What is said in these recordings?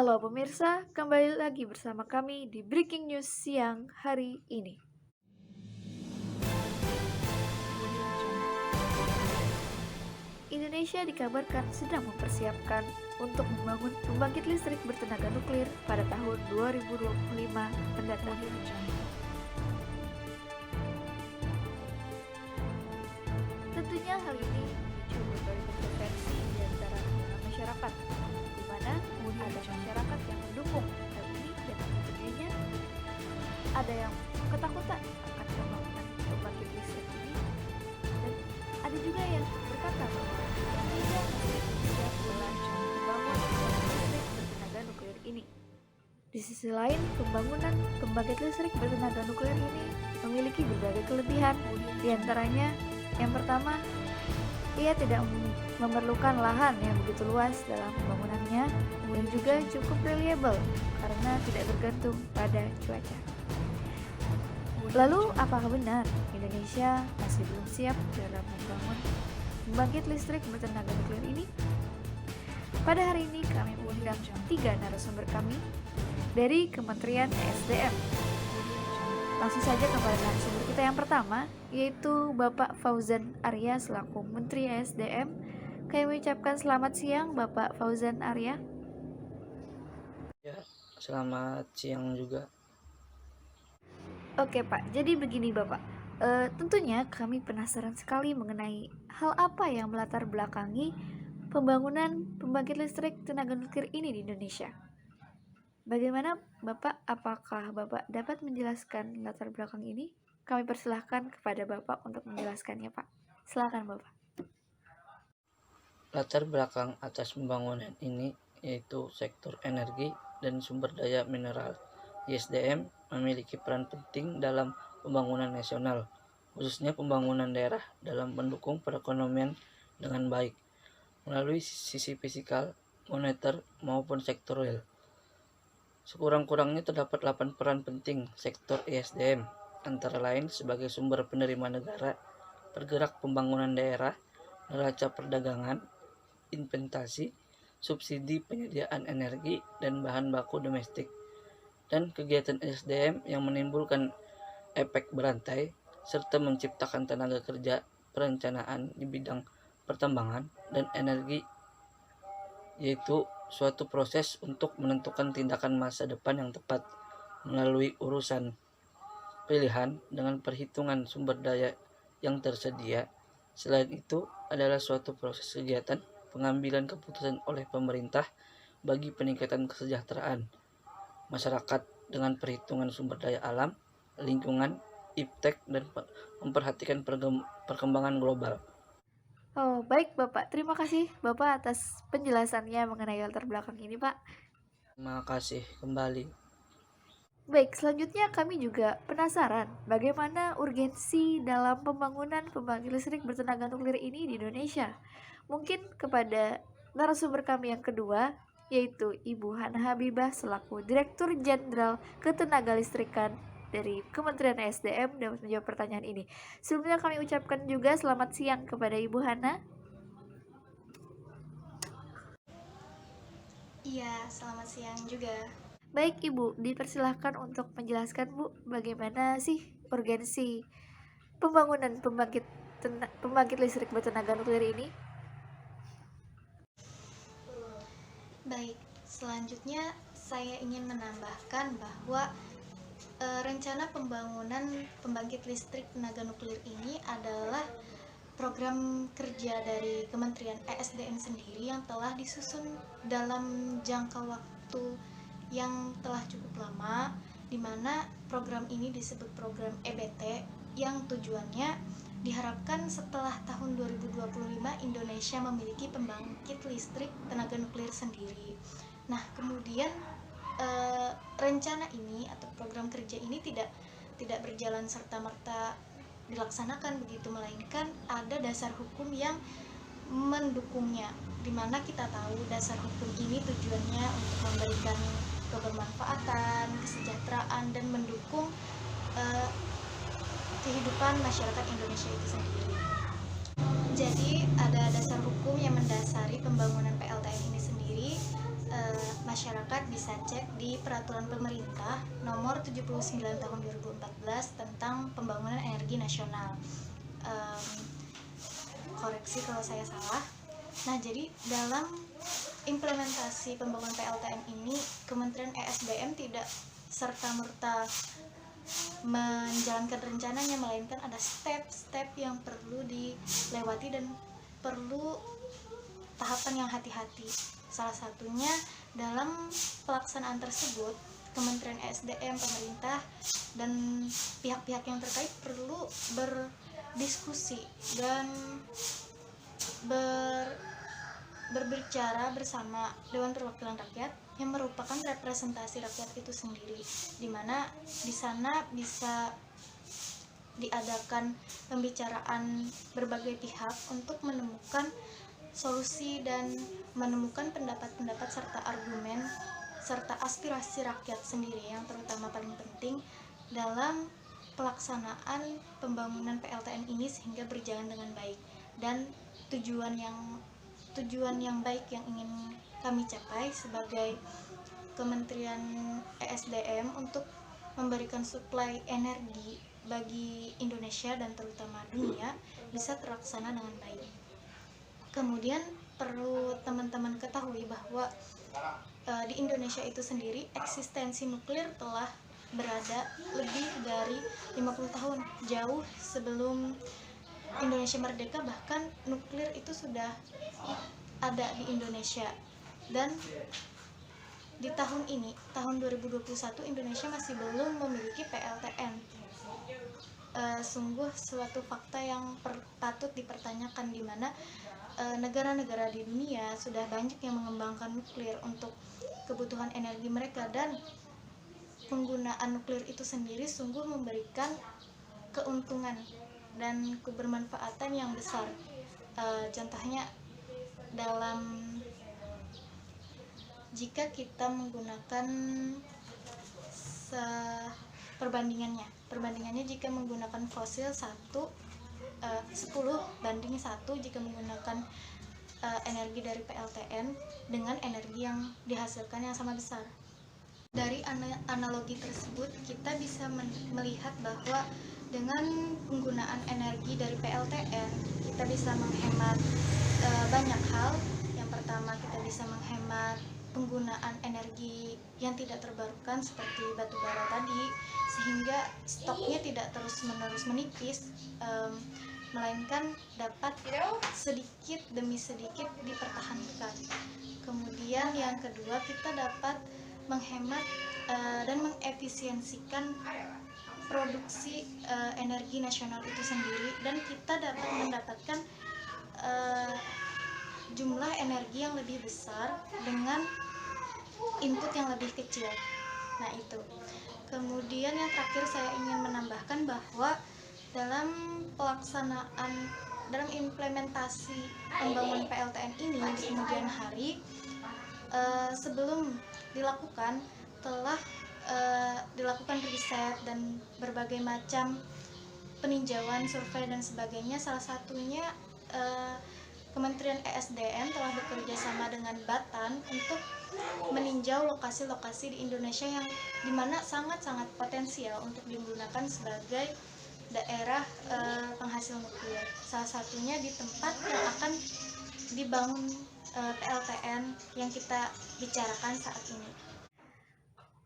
Halo pemirsa, kembali lagi bersama kami di Breaking News siang hari ini. Indonesia dikabarkan sedang mempersiapkan untuk membangun pembangkit listrik bertenaga nuklir pada tahun 2025 mendatang. Tentunya hal ini memicu berbagai kontroversi di antara kalangan masyarakat, di mana ada masyarakat yang mendukung hal ini dan tentunya ada yang ketakutan akan pembangunan pembangkit listrik ini, dan ada juga yang berkata bahwa Indonesia masih siap dalam membangun pembangkit listrik bertenaga nuklir ini. Di sisi lain, pembangunan pembangkit listrik bertenaga nuklir ini memiliki berbagai kelebihan, di antaranya yang pertama, ia tidak memerlukan lahan yang begitu luas dalam pembangunannya dan juga cukup reliable karena tidak bergantung pada cuaca. Lalu, apakah benar Indonesia masih belum siap dalam membangun pembangkit listrik bertenaga nuklir ini? Pada hari ini kami mengundang 3 narasumber kami dari Kementerian ESDM. Langsung saja kepada narasumber kita yang pertama, yaitu Bapak Fauzan Arya selaku Menteri ESDM. Kami mengucapkan selamat siang Bapak Fauzan Arya. Ya, selamat siang juga. Oke Pak, jadi begini Bapak, tentunya kami penasaran sekali mengenai hal apa yang melatar belakangi pembangunan pembangkit listrik tenaga nuklir ini di Indonesia. Bagaimana Bapak, apakah Bapak dapat menjelaskan latar belakang ini? Kami persilahkan kepada Bapak untuk menjelaskannya Pak. Silakan Bapak. Latar belakang atas pembangunan ini yaitu sektor energi dan sumber daya mineral. ISDM memiliki peran penting dalam pembangunan nasional, khususnya pembangunan daerah dalam mendukung perekonomian dengan baik, melalui sisi fisikal, moneter, maupun sektoral. Sekurang-kurangnya terdapat 8 peran penting sektor ISDM, antara lain sebagai sumber penerima negara, pergerak pembangunan daerah, neraca perdagangan, investasi, subsidi penyediaan energi dan bahan baku domestik, dan kegiatan SDM yang menimbulkan efek berantai serta menciptakan tenaga kerja perencanaan di bidang pertambangan dan energi, yaitu suatu proses untuk menentukan tindakan masa depan yang tepat melalui urusan pilihan dengan perhitungan sumber daya yang tersedia. Selain itu adalah suatu proses kegiatan pengambilan keputusan oleh pemerintah bagi peningkatan kesejahteraan masyarakat dengan perhitungan sumber daya alam, lingkungan, iptek, dan memperhatikan perkembangan global. Oh, baik Bapak. Terima kasih Bapak atas penjelasannya mengenai latar belakang ini, Pak. Terima kasih kembali. Baik, selanjutnya kami juga penasaran bagaimana urgensi dalam pembangunan pembangkit listrik bertenaga nuklir ini di Indonesia. Mungkin kepada narasumber kami yang kedua, yaitu Ibu Hana Habibah selaku Direktur Jenderal Ketenagalistrikan dari Kementerian SDM dapat menjawab pertanyaan ini. Sebelumnya kami ucapkan juga selamat siang kepada Ibu Hana. Iya, selamat siang juga. Baik Ibu, dipersilahkan untuk menjelaskan Bu, bagaimana sih urgensi pembangunan pembangkit listrik bertenaga nuklir ini? Baik, selanjutnya saya ingin menambahkan bahwa rencana pembangunan pembangkit listrik tenaga nuklir ini adalah program kerja dari Kementerian ESDM sendiri yang telah disusun dalam jangka waktu yang telah cukup lama, di mana program ini disebut program EBT yang tujuannya diharapkan setelah tahun 2025 Indonesia memiliki pembangkit listrik tenaga nuklir sendiri. Nah, kemudian rencana ini atau program kerja ini tidak berjalan serta-merta dilaksanakan begitu, melainkan ada dasar hukum yang mendukungnya, di mana kita tahu dasar hukum ini tujuannya untuk memberikan kebermanfaatan, kesejahteraan, dan mendukung kehidupan masyarakat Indonesia itu sendiri. Jadi ada dasar hukum yang mendasari pembangunan PLTN ini sendiri, masyarakat bisa cek di peraturan pemerintah nomor 79 tahun 2014 tentang pembangunan energi nasional. Koreksi kalau saya salah. Nah, jadi dalam implementasi pembangunan PLTN ini, Kementerian ESDM tidak serta-merta menjalankan rencananya, melainkan ada step-step yang perlu dilewati dan perlu tahapan yang hati-hati. Salah satunya dalam pelaksanaan tersebut, Kementerian ESDM, pemerintah, dan pihak-pihak yang terkait perlu berdiskusi dan berbicara bersama Dewan Perwakilan Rakyat yang merupakan representasi rakyat itu sendiri, di mana di sana bisa diadakan pembicaraan berbagai pihak untuk menemukan solusi dan menemukan pendapat-pendapat serta argumen serta aspirasi rakyat sendiri yang terutama paling penting dalam pelaksanaan pembangunan PLTN ini sehingga berjalan dengan baik. Dan tujuan yang baik yang ingin kami capai sebagai Kementerian ESDM untuk memberikan suplai energi bagi Indonesia dan terutama dunia bisa terlaksana dengan baik. Kemudian perlu teman-teman ketahui bahwa di Indonesia itu sendiri eksistensi nuklir telah berada lebih dari 50 tahun, jauh sebelum Indonesia merdeka. Bahkan nuklir itu sudah ada di Indonesia, dan di tahun ini, tahun 2021, Indonesia masih belum memiliki PLTN. Sungguh suatu fakta yang patut dipertanyakan, di mana negara-negara di dunia sudah banyak yang mengembangkan nuklir untuk kebutuhan energi mereka, dan penggunaan nuklir itu sendiri sungguh memberikan keuntungan dan kebermanfaatan yang besar. Contohnya dalam jika kita menggunakan perbandingannya jika menggunakan fosil 10 banding 1 jika menggunakan energi dari PLTN dengan energi yang dihasilkan yang sama besar. Dari analogi tersebut kita bisa melihat bahwa dengan penggunaan energi dari PLTN kita bisa menghemat banyak hal. Yang pertama, kita bisa menghemat penggunaan energi yang tidak terbarukan seperti batu bara tadi, sehingga stoknya tidak terus-menerus menipis, melainkan dapat sedikit demi sedikit dipertahankan. Kemudian yang kedua, kita dapat menghemat dan mengefisiensikan produksi energi nasional itu sendiri, dan kita dapat mendapatkan jumlah energi yang lebih besar dengan input yang lebih kecil. Nah, itu. Kemudian yang terakhir saya ingin menambahkan bahwa dalam implementasi pembangunan PLTN ini di kemudian hari, sebelum dilakukan telah dilakukan riset dan berbagai macam peninjauan, survei dan sebagainya. Salah satunya Kementerian ESDM telah bekerja sama dengan Batan untuk meninjau lokasi-lokasi di Indonesia yang dimana sangat-sangat potensial untuk digunakan sebagai daerah penghasil nuklir. Salah satunya di tempat yang akan dibangun PLTN yang kita bicarakan saat ini.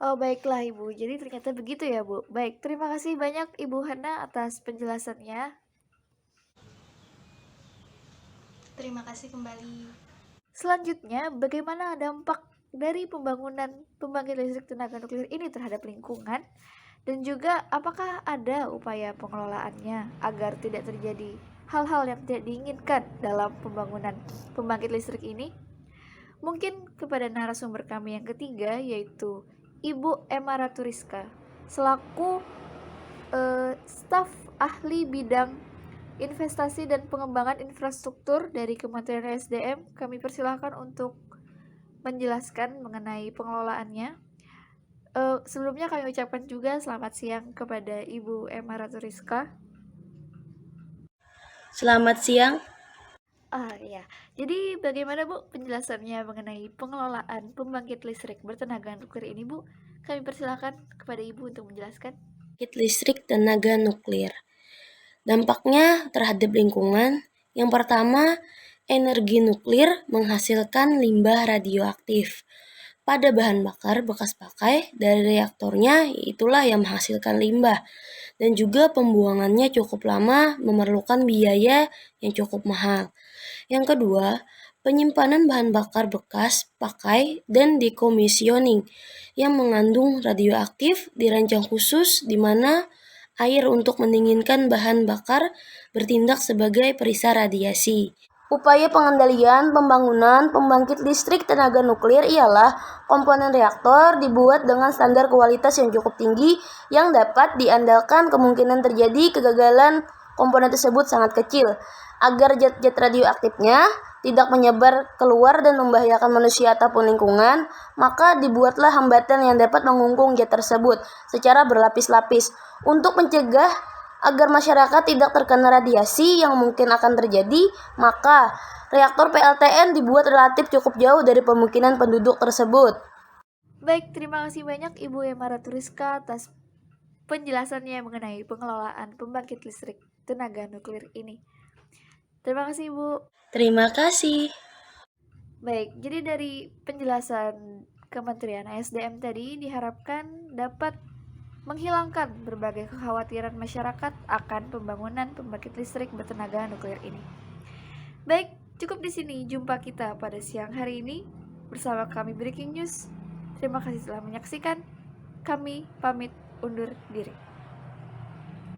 Oh, baiklah Ibu, jadi ternyata begitu ya Bu. Baik, terima kasih banyak Ibu Hana atas penjelasannya. Terima kasih kembali. Selanjutnya, bagaimana dampak dari pembangunan pembangkit listrik tenaga nuklir ini terhadap lingkungan? Dan juga apakah ada upaya pengelolaannya agar tidak terjadi hal-hal yang tidak diinginkan dalam pembangunan pembangkit listrik ini? Mungkin kepada narasumber kami yang ketiga, yaitu Ibu Emma Raturiska, selaku staf ahli bidang investasi dan pengembangan infrastruktur dari Kementerian ESDM. Kami persilahkan untuk menjelaskan mengenai pengelolaannya. Sebelumnya kami ucapkan juga selamat siang kepada Ibu Emma Raturiska. Selamat siang. Ah iya, jadi bagaimana Bu penjelasannya mengenai pengelolaan pembangkit listrik bertenaga nuklir ini Bu? Kami persilakan kepada Ibu untuk menjelaskan. Pembangkit listrik tenaga nuklir. Dampaknya terhadap lingkungan, yang pertama, energi nuklir menghasilkan limbah radioaktif pada bahan bakar bekas pakai dari reaktornya, itulah yang menghasilkan limbah. Dan juga pembuangannya cukup lama, memerlukan biaya yang cukup mahal. Yang kedua, penyimpanan bahan bakar bekas pakai dan decommissioning yang mengandung radioaktif dirancang khusus di mana air untuk mendinginkan bahan bakar bertindak sebagai perisai radiasi. Upaya pengendalian pembangunan pembangkit listrik tenaga nuklir ialah komponen reaktor dibuat dengan standar kualitas yang cukup tinggi yang dapat diandalkan kemungkinan terjadi kegagalan komponen tersebut sangat kecil. Agar zat-zat radioaktifnya tidak menyebar keluar dan membahayakan manusia ataupun lingkungan, maka dibuatlah hambatan yang dapat mengungkung zat tersebut secara berlapis-lapis untuk mencegah agar masyarakat tidak terkena radiasi yang mungkin akan terjadi, maka reaktor PLTN dibuat relatif cukup jauh dari pemukiman penduduk tersebut. Baik, terima kasih banyak Ibu Emma Raturiska atas penjelasannya mengenai pengelolaan pembangkit listrik tenaga nuklir ini. Terima kasih Ibu. Terima kasih. Baik, jadi dari penjelasan Kementerian SDM tadi diharapkan dapat menghilangkan berbagai kekhawatiran masyarakat akan pembangunan pembangkit listrik bertenaga nuklir ini. Baik, cukup di sini jumpa kita pada siang hari ini bersama kami Breaking News. Terima kasih telah menyaksikan. Kami pamit undur diri.